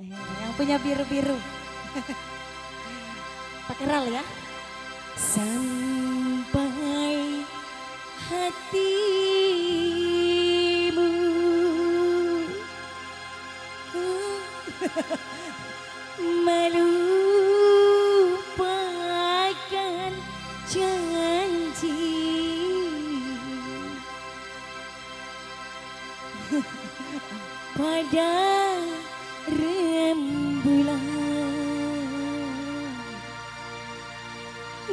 Yang punya biru-biru. Pakai ral ya. Sampai hatimu melupakan janji pada rembulan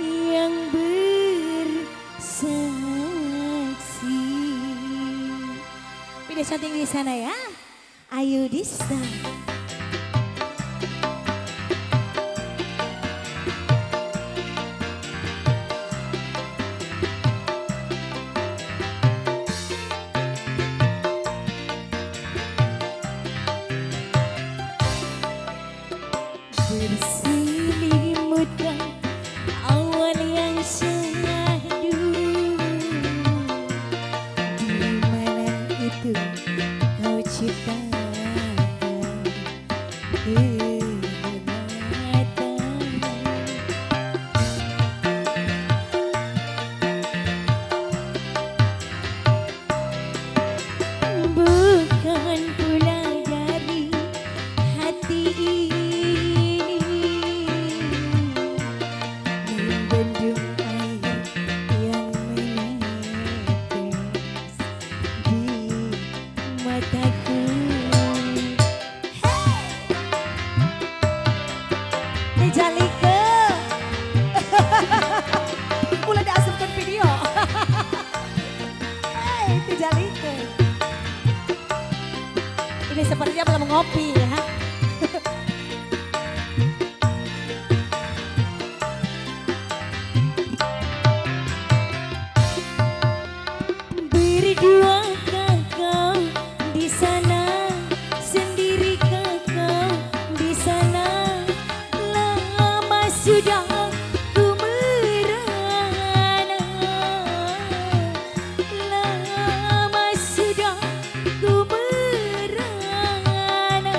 yang bersaksi. Pilih cantik di sana ya. Ayu Dista. Berselimutkan awan yang syahdu, di mana itu kau ciptakan kehormatan. Bukan pula dari hati ini membendung air yang menetes di mataku. Dijalike. Ulah diasupkan video. Hai, dijalike. Ini sepertinya belum ngopi ya. Berduakah kau di sana, sendirikah kau di sana? Lama sudah ku merana, lama sudah ku merana.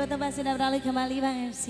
teman sudah beralih kembali Bang MC.